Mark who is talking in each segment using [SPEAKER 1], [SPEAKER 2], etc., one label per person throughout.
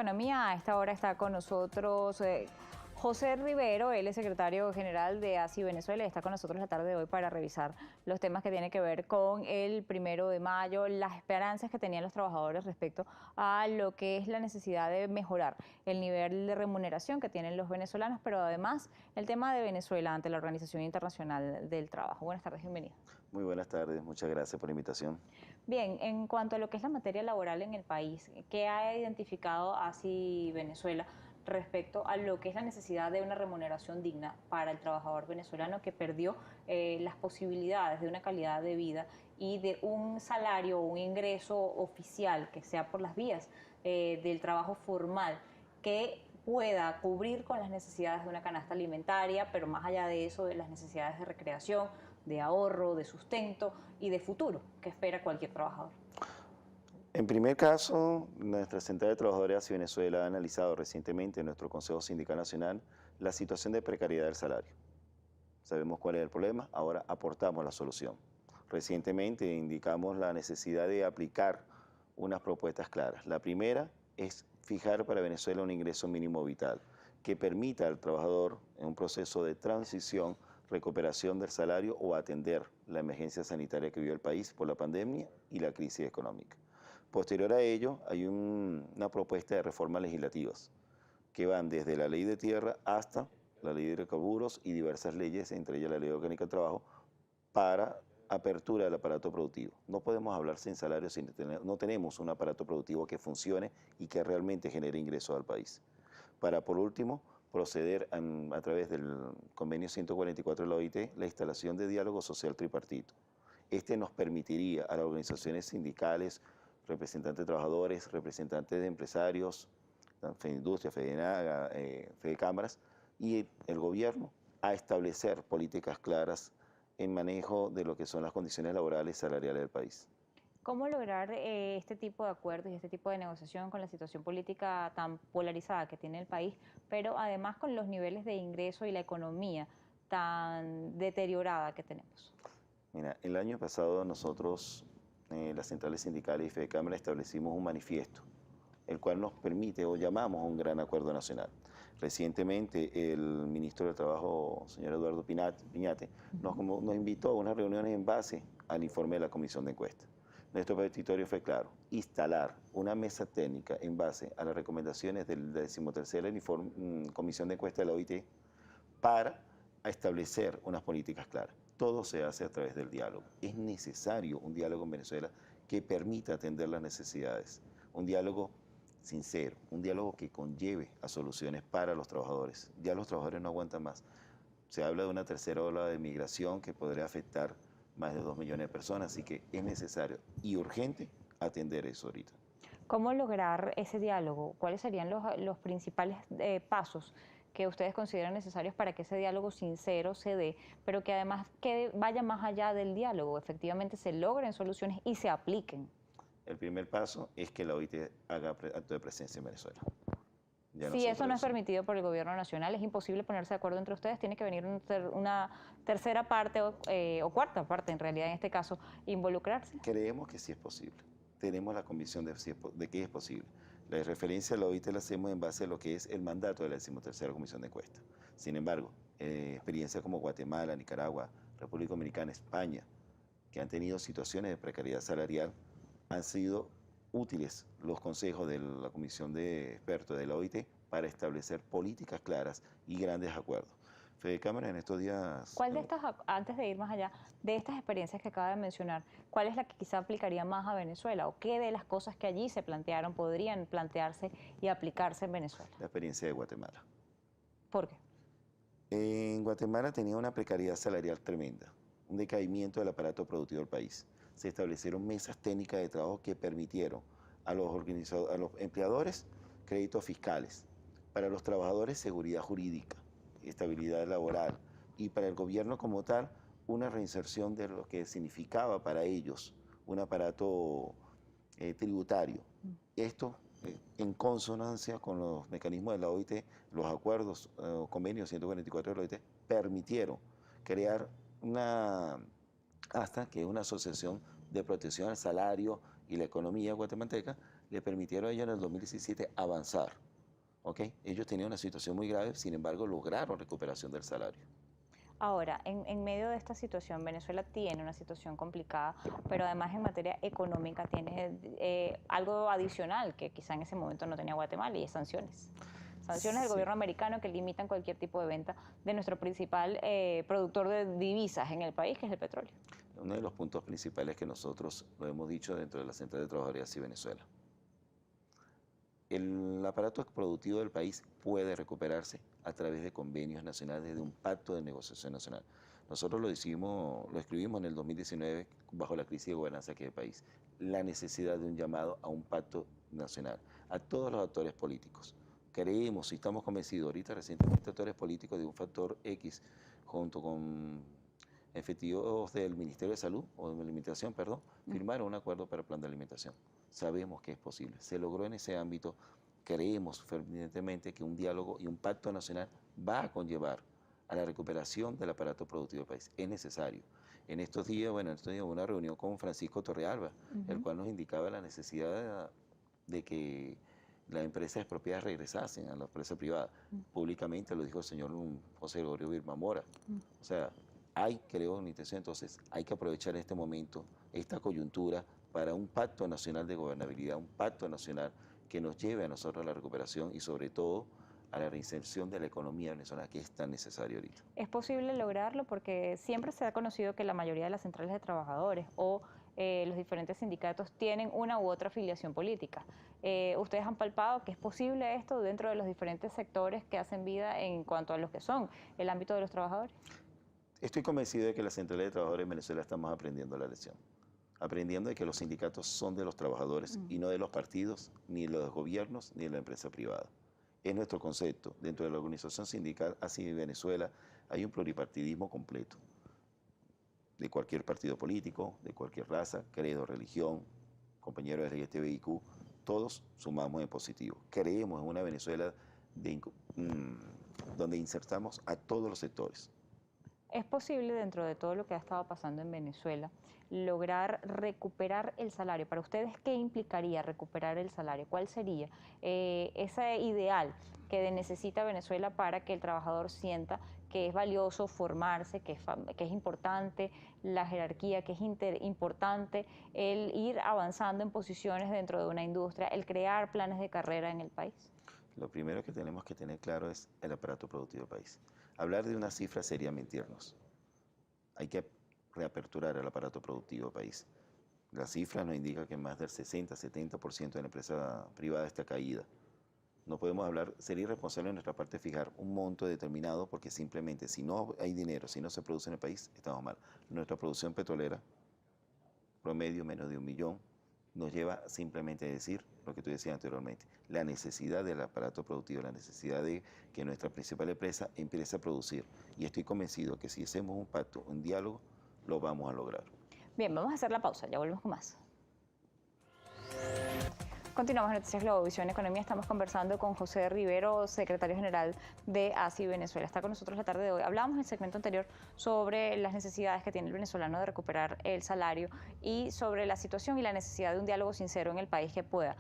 [SPEAKER 1] Economía. A esta hora está con nosotros José Rivero, él es secretario general de ASI Venezuela y está con nosotros la tarde de hoy para revisar los temas que tienen que ver con el 1 de mayo, las esperanzas que tenían los trabajadores respecto a lo que es la necesidad de mejorar el nivel de remuneración que tienen los venezolanos, pero además el tema de Venezuela ante la Organización Internacional del Trabajo. Buenas tardes, bienvenido.
[SPEAKER 2] Muy buenas tardes, muchas gracias por la invitación.
[SPEAKER 1] Bien, en cuanto a lo que es la materia laboral en el país, ¿qué ha identificado ASI Venezuela respecto a lo que es la necesidad de una remuneración digna para el trabajador venezolano que perdió las posibilidades de una calidad de vida y de un salario o un ingreso oficial que sea por las vías del trabajo formal que pueda cubrir con las necesidades de una canasta alimentaria, pero más allá de eso, de las necesidades de recreación, de ahorro, de sustento y de futuro que espera cualquier trabajador?
[SPEAKER 2] En primer caso, nuestra Central de Trabajadores de ASI Venezuela ha analizado recientemente en nuestro Consejo Sindical Nacional la situación de precariedad del salario. Sabemos cuál es el problema, ahora aportamos la solución. Recientemente indicamos la necesidad de aplicar unas propuestas claras. La primera es fijar para Venezuela un ingreso mínimo vital que permita al trabajador en un proceso de transición, recuperación del salario o atender la emergencia sanitaria que vivió el país por la pandemia y la crisis económica. Posterior a ello, hay una propuesta de reformas legislativas que van desde la ley de tierra hasta la ley de hidrocarburos y diversas leyes, entre ellas la ley orgánica del trabajo, para apertura del aparato productivo. No podemos hablar sin salario, no tenemos un aparato productivo que funcione y que realmente genere ingresos al país. Para, por último, proceder a través del convenio 144 de la OIT, la instalación de diálogo social tripartito. Este nos permitiría a las organizaciones sindicales, representantes de trabajadores, representantes de empresarios, FEDINDUSTRIA, FEDENAGA, FEDECámaras y el gobierno a establecer políticas claras en manejo de lo que son las condiciones laborales y salariales del país.
[SPEAKER 1] ¿Cómo lograr este tipo de acuerdos y este tipo de negociación con la situación política tan polarizada que tiene el país, pero además con los niveles de ingreso y la economía tan deteriorada que tenemos?
[SPEAKER 2] Mira, el año pasado nosotros, las centrales sindicales y FEDECámara, establecimos un manifiesto, el cual nos permite o llamamos a un gran acuerdo nacional. Recientemente el ministro del Trabajo, señor Eduardo Piñate, nos invitó a unas reuniones en base al informe de la Comisión de Encuesta. Nuestro petitorio fue claro: instalar una mesa técnica en base a las recomendaciones de la 13ª Comisión de Encuesta de la OIT para establecer unas políticas claras. Todo se hace a través del diálogo. Es necesario un diálogo en Venezuela que permita atender las necesidades, un diálogo sincero, un diálogo que conlleve a soluciones para los trabajadores. Ya los trabajadores no aguantan más. Se habla de una tercera ola de migración que podría afectar más de 2 millones de personas, así que es necesario y urgente atender eso ahorita.
[SPEAKER 1] ¿Cómo lograr ese diálogo? ¿Cuáles serían los principales pasos que ustedes consideran necesarios para que ese diálogo sincero se dé, pero que además vaya más allá del diálogo, efectivamente se logren soluciones y se apliquen?
[SPEAKER 2] El primer paso es que la OIT haga acto de presencia en Venezuela.
[SPEAKER 1] Si eso no es permitido por el gobierno nacional, es imposible ponerse de acuerdo entre ustedes, tiene que venir una tercera parte o cuarta parte, en realidad, en este caso, involucrarse.
[SPEAKER 2] Creemos que sí es posible. Tenemos la convicción de que es posible. La referencia a la OIT la hacemos en base a lo que es el mandato de la 13ª Comisión de Encuesta. Sin embargo, experiencias como Guatemala, Nicaragua, República Dominicana, España, que han tenido situaciones de precariedad salarial, han sido útiles los consejos de la Comisión de Expertos de la OIT para establecer políticas claras y grandes acuerdos. FEDECámara en estos días...
[SPEAKER 1] ¿Cuál de estas, antes de ir más allá, de estas experiencias que acaba de mencionar, cuál es la que quizá aplicaría más a Venezuela? ¿O qué de las cosas que allí se plantearon podrían plantearse y aplicarse en Venezuela?
[SPEAKER 2] La experiencia de Guatemala.
[SPEAKER 1] ¿Por qué?
[SPEAKER 2] En Guatemala tenía una precariedad salarial tremenda, un decaimiento del aparato productivo del país. Se establecieron mesas técnicas de trabajo que permitieron a los empleadores créditos fiscales, para los trabajadores seguridad jurídica, estabilidad laboral, y para el gobierno como tal una reinserción de lo que significaba para ellos un aparato tributario. Esto en consonancia con los mecanismos de la OIT, los acuerdos o convenios 144 de la OIT permitieron crear hasta que una asociación de protección al salario y la economía guatemalteca le permitieron a ellos en el 2017 avanzar. ¿Ok? Ellos tenían una situación muy grave, sin embargo, lograron recuperación del salario.
[SPEAKER 1] Ahora, en medio de esta situación, Venezuela tiene una situación complicada, pero además en materia económica tiene algo adicional que quizá en ese momento no tenía Guatemala y es sanciones. Sanciones del
[SPEAKER 2] Sí.
[SPEAKER 1] gobierno americano que limitan cualquier tipo de venta de nuestro principal productor de divisas en el país, que es el petróleo.
[SPEAKER 2] Uno de los puntos principales que nosotros lo hemos dicho dentro de la Central de Trabajadores y Venezuela. El aparato productivo del país puede recuperarse a través de convenios nacionales, de un pacto de negociación nacional. Nosotros lo escribimos en el 2019 bajo la crisis de gobernanza que hay el país. La necesidad de un llamado a un pacto nacional, a todos los actores políticos. Creemos y estamos convencidos, ahorita recientemente actores políticos de un factor X, junto con efectivos del Ministerio de Salud, o de Alimentación, perdón, firmaron un acuerdo para el plan de alimentación. Sabemos que es posible. Se logró en ese ámbito. Creemos fervientemente que un diálogo y un pacto nacional va a conllevar a la recuperación del aparato productivo del país. Es necesario. En estos días hubo una reunión con Francisco Torrealba, el cual nos indicaba la necesidad de que las empresas expropiadas regresasen a la empresa privada. Públicamente lo dijo el señor José Gregorio Vilma Mora. O sea, creo, una intención, entonces hay que aprovechar este momento, esta coyuntura, para un pacto nacional de gobernabilidad, un pacto nacional que nos lleve a nosotros a la recuperación y sobre todo a la reinserción de la economía venezolana, que es tan necesario ahorita.
[SPEAKER 1] Es posible lograrlo porque siempre se ha conocido que la mayoría de las centrales de trabajadores o los diferentes sindicatos tienen una u otra afiliación política. ¿Ustedes han palpado que es posible esto dentro de los diferentes sectores que hacen vida en cuanto a los que son el ámbito de los trabajadores?
[SPEAKER 2] Estoy convencido de que las centrales de trabajadores en Venezuela estamos aprendiendo la lección. Aprendiendo de que los sindicatos son de los trabajadores y no de los partidos, ni de los gobiernos, ni de la empresa privada. Es nuestro concepto. Dentro de la organización sindical, así en Venezuela, hay un pluripartidismo completo. De cualquier partido político, de cualquier raza, credo, religión, compañeros de LGTBIQ, todos sumamos en positivo. Creemos en una Venezuela donde insertamos a todos los sectores.
[SPEAKER 1] ¿Es posible, dentro de todo lo que ha estado pasando en Venezuela, lograr recuperar el salario? Para ustedes, ¿qué implicaría recuperar el salario? ¿Cuál sería ese ideal que necesita Venezuela para que el trabajador sienta que es valioso formarse, que es importante la jerarquía, que es importante el ir avanzando en posiciones dentro de una industria, el crear planes de carrera en el país?
[SPEAKER 2] Lo primero que tenemos que tener claro es el aparato productivo del país. Hablar de una cifra sería mentirnos. Hay que reaperturar el aparato productivo del país. La cifra nos indica que más del 60-70% de la empresa privada está caída. No podemos hablar, sería irresponsable de nuestra parte fijar un monto determinado porque simplemente si no hay dinero, si no se produce en el país, estamos mal. Nuestra producción petrolera, promedio menos de 1 millón, nos lleva simplemente a decir lo que tú decías anteriormente, la necesidad del aparato productivo, la necesidad de que nuestra principal empresa empiece a producir. Y estoy convencido que si hacemos un pacto, un diálogo, lo vamos a lograr.
[SPEAKER 1] Bien, vamos a hacer la pausa, ya volvemos con más. Continuamos en Noticias Globovisión Economía. Estamos conversando con José Rivero, secretario general de ASI Venezuela. Está con nosotros la tarde de hoy. Hablábamos en el segmento anterior sobre las necesidades que tiene el venezolano de recuperar el salario y sobre la situación y la necesidad de un diálogo sincero en el país que pueda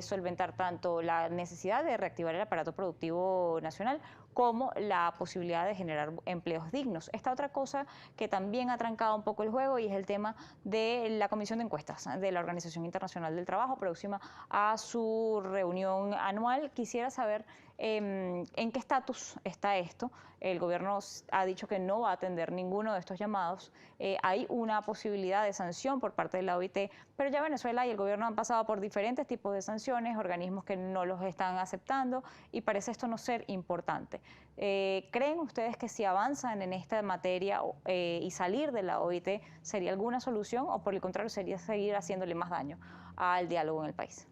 [SPEAKER 1] solventar tanto la necesidad de reactivar el aparato productivo nacional como la posibilidad de generar empleos dignos. Esta otra cosa que también ha trancado un poco el juego y es el tema de la Comisión de Encuestas de la Organización Internacional del Trabajo, próxima a su reunión anual. Quisiera saber en qué estatus está esto. El gobierno ha dicho que no va a atender ninguno de estos llamados. Hay una posibilidad de sanción por parte de la OIT, pero ya Venezuela y el gobierno han pasado por diferentes tipos de sanciones, organismos que no los están aceptando y parece esto no ser importante. ¿Creen ustedes que si avanzan en esta materia y salir de la OIT sería alguna solución o por el contrario sería seguir haciéndole más daño al diálogo en el país?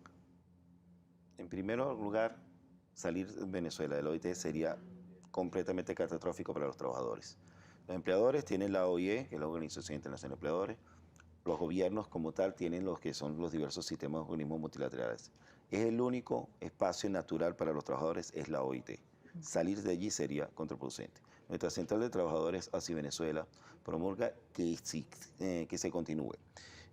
[SPEAKER 2] En primer lugar, salir de Venezuela de la OIT sería completamente catastrófico para los trabajadores. Los empleadores tienen la OIE, que es la Organización Internacional de Empleadores. Los gobiernos como tal tienen los que son los diversos sistemas de organismos multilaterales. Es el único espacio natural para los trabajadores, es la OIT. Salir de allí sería contraproducente. Nuestra Central de Trabajadores, ASI Venezuela, promulga que se continúe.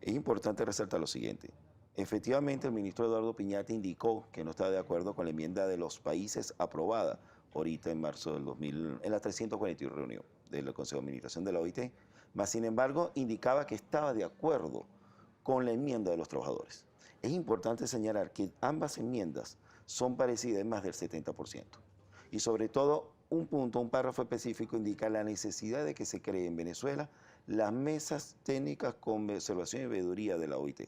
[SPEAKER 2] Es importante resaltar lo siguiente. Efectivamente, el ministro Eduardo Piñate indicó que no está de acuerdo con la enmienda de los países aprobada ahorita en marzo del 2000, en la 341 reunión del Consejo de Administración de la OIT, mas sin embargo indicaba que estaba de acuerdo con la enmienda de los trabajadores. Es importante señalar que ambas enmiendas son parecidas en más del 70%. Y sobre todo, un párrafo específico indica la necesidad de que se cree en Venezuela las mesas técnicas con observación y veeduría de la OIT.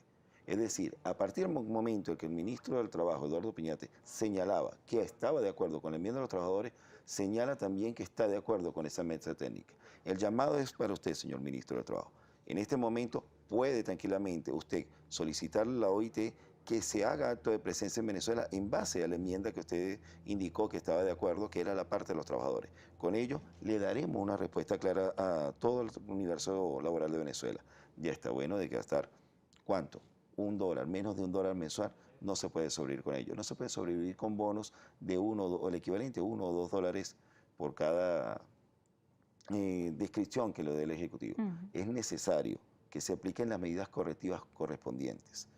[SPEAKER 2] Es decir, a partir del momento en que el ministro del Trabajo, Eduardo Piñate, señalaba que estaba de acuerdo con la enmienda de los trabajadores, señala también que está de acuerdo con esa mesa técnica. El llamado es para usted, señor ministro del Trabajo. En este momento puede tranquilamente usted solicitarle a la OIT que se haga acto de presencia en Venezuela en base a la enmienda que usted indicó que estaba de acuerdo, que era la parte de los trabajadores. Con ello, le daremos una respuesta clara a todo el universo laboral de Venezuela. Ya está bueno de gastar, ¿cuánto? $1, menos de $1 mensual, no se puede sobrevivir con ello. No se puede sobrevivir con bonos de o el equivalente a $1 o $2 por cada descripción que le dé el Ejecutivo. Es necesario que se apliquen las medidas correctivas correspondientes.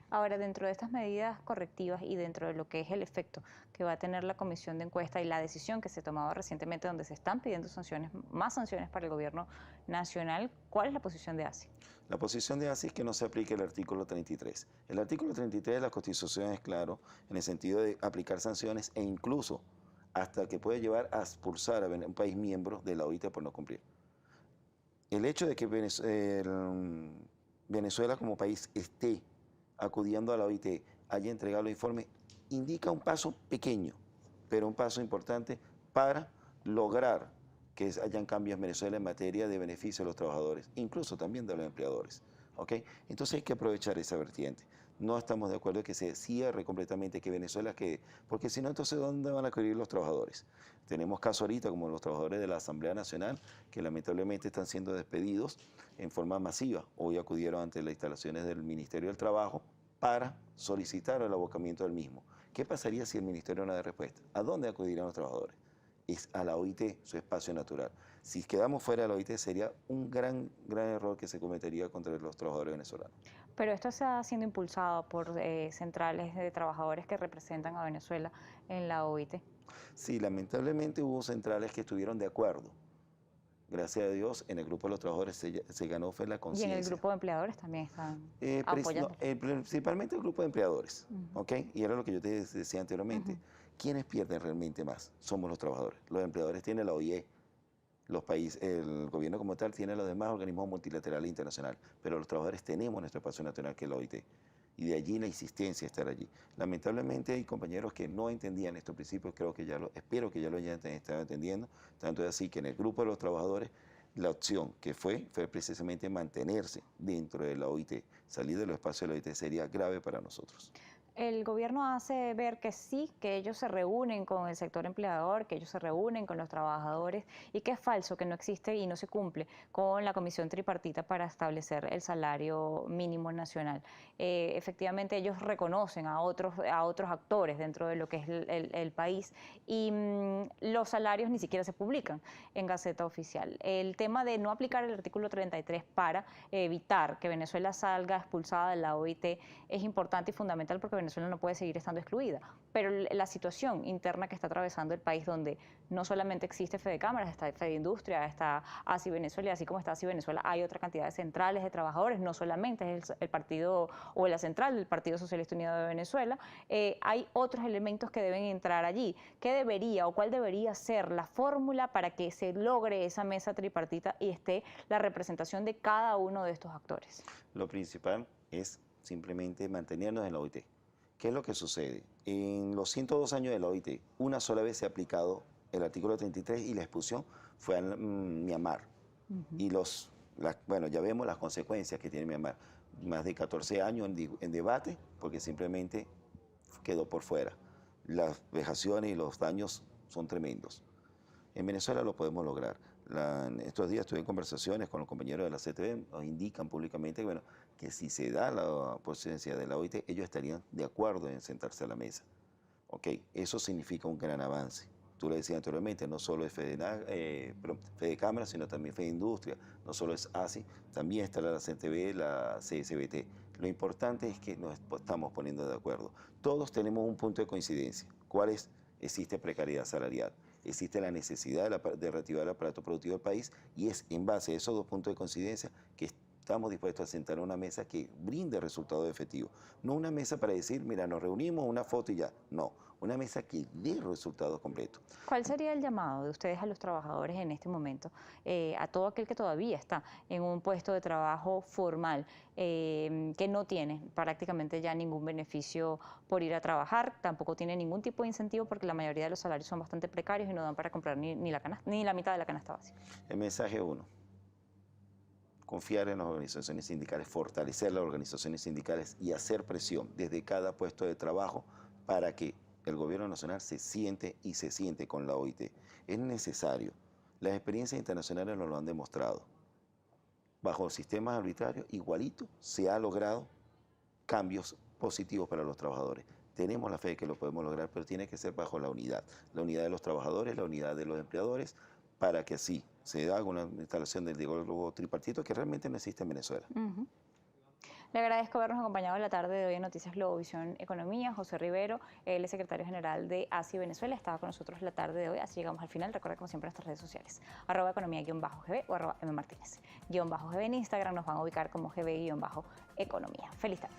[SPEAKER 1] Ahora, dentro de estas medidas correctivas y dentro de lo que es el efecto que va a tener la comisión de encuesta y la decisión que se tomaba recientemente donde se están pidiendo sanciones, más sanciones para el gobierno nacional, ¿cuál es la posición de ASI?
[SPEAKER 2] La posición de ASI es que no se aplique el artículo 33. El artículo 33 de la Constitución es claro en el sentido de aplicar sanciones e incluso hasta que puede llevar a expulsar a un país miembro de la OIT por no cumplir. El hecho de que Venezuela como país esté acudiendo a la OIT, haya entregado el informe, indica un paso pequeño, pero un paso importante para lograr que hayan cambios en Venezuela en materia de beneficio de los trabajadores, incluso también de los empleadores. ¿Okay? Entonces hay que aprovechar esa vertiente. No estamos de acuerdo en que se cierre completamente, que Venezuela quede, porque si no, entonces ¿dónde van a acudir los trabajadores? Tenemos casos ahorita como los trabajadores de la Asamblea Nacional, que lamentablemente están siendo despedidos en forma masiva. Hoy acudieron ante las instalaciones del Ministerio del Trabajo para solicitar el abocamiento del mismo. ¿Qué pasaría si el Ministerio no da respuesta? ¿A dónde acudirán los trabajadores? Es a la OIT, su espacio natural. Si quedamos fuera de la OIT sería un gran error que se cometería contra los trabajadores venezolanos.
[SPEAKER 1] Pero esto está siendo impulsado por centrales de trabajadores que representan a Venezuela en la OIT.
[SPEAKER 2] Sí, lamentablemente hubo centrales que estuvieron de acuerdo. Gracias a Dios, en el grupo de los trabajadores se ganó fue la conciencia.
[SPEAKER 1] Y en el grupo de empleadores también están apoyando.
[SPEAKER 2] Principalmente el grupo de empleadores, ¿ok? Y era lo que yo te decía anteriormente. ¿Quiénes pierden realmente más? Somos los trabajadores. Los empleadores tienen la OIE, los países, el gobierno como tal tiene los demás organismos multilaterales internacionales, pero los trabajadores tenemos nuestro espacio nacional que es la OIT. Y de allí la insistencia de estar allí. Lamentablemente hay compañeros que no entendían estos principios, espero que ya lo hayan estado entendiendo, tanto es así que en el grupo de los trabajadores la opción que fue precisamente mantenerse dentro de la OIT, salir de los espacios de la OIT sería grave para nosotros.
[SPEAKER 1] El gobierno hace ver que sí, que ellos se reúnen con el sector empleador, que ellos se reúnen con los trabajadores y que es falso, que no existe y no se cumple con la comisión tripartita para establecer el salario mínimo nacional. Efectivamente, ellos reconocen a otros actores dentro de lo que es el país y los salarios ni siquiera se publican en Gaceta Oficial. El tema de no aplicar el artículo 33 para evitar que Venezuela salga expulsada de la OIT es importante y fundamental porque Venezuela no puede seguir estando excluida, pero la situación interna que está atravesando el país, donde no solamente existe Fedecámaras, está Fedindustria, está ASI Venezuela, y así como está ASI Venezuela, hay otra cantidad de centrales de trabajadores, no solamente es el partido o la central del Partido Socialista Unido de Venezuela, hay otros elementos que deben entrar allí. ¿Qué debería o cuál debería ser la fórmula para que se logre esa mesa tripartita y esté la representación de cada uno de estos actores?
[SPEAKER 2] Lo principal es simplemente mantenernos en la OIT. ¿Qué es lo que sucede? En los 102 años de la OIT, una sola vez se ha aplicado el artículo 33 y la expulsión fue a Myanmar. Y bueno, ya vemos las consecuencias que tiene Myanmar. Más de 14 años en debate porque simplemente quedó por fuera. Las vejaciones y los daños son tremendos. En Venezuela lo podemos lograr. Estos días estuve en conversaciones con los compañeros de la CTV, nos indican públicamente que, bueno, que si se da la presidencia de la OIT, ellos estarían de acuerdo en sentarse a la mesa. Ok, eso significa un gran avance. Tú lo decías anteriormente, no solo es Fedecámaras, sino también Fedindustria, no solo es ASI, también está la CTV, la CSBT. Lo importante es que nos estamos poniendo de acuerdo. Todos tenemos un punto de coincidencia. ¿Cuál es? Existe precariedad salarial, existe la necesidad de reactivar el aparato productivo del país y es en base a esos dos puntos de coincidencia que estamos dispuestos a sentar una mesa que brinde resultados efectivos. No una mesa para decir, mira, nos reunimos, una foto y ya. No, una mesa que dé resultados completos.
[SPEAKER 1] ¿Cuál sería el llamado de ustedes a los trabajadores en este momento, a todo aquel que todavía está en un puesto de trabajo formal, que no tiene prácticamente ya ningún beneficio por ir a trabajar, tampoco tiene ningún tipo de incentivo porque la mayoría de los salarios son bastante precarios y no dan para comprar ni la mitad de la canasta básica?
[SPEAKER 2] El mensaje uno, confiar en las organizaciones sindicales, fortalecer las organizaciones sindicales y hacer presión desde cada puesto de trabajo para que el gobierno nacional se siente y se siente con la OIT. Es necesario. Las experiencias internacionales nos lo han demostrado. Bajo sistemas arbitrarios, igualito se ha logrado cambios positivos para los trabajadores. Tenemos la fe de que lo podemos lograr, pero tiene que ser bajo la unidad de los trabajadores, la unidad de los empleadores, para que así se haga una instalación del diálogo tripartito que realmente no existe en Venezuela.
[SPEAKER 1] Le agradezco habernos acompañado en la tarde de hoy en Noticias Globovisión Economía. José Rivero, él es secretario general de ASI Venezuela, estaba con nosotros la tarde de hoy. Así llegamos al final. Recuerda, como siempre, nuestras redes sociales, @economía_gb o @mmartinez_gb en Instagram. Nos van a ubicar como gb_economía. Feliz tarde.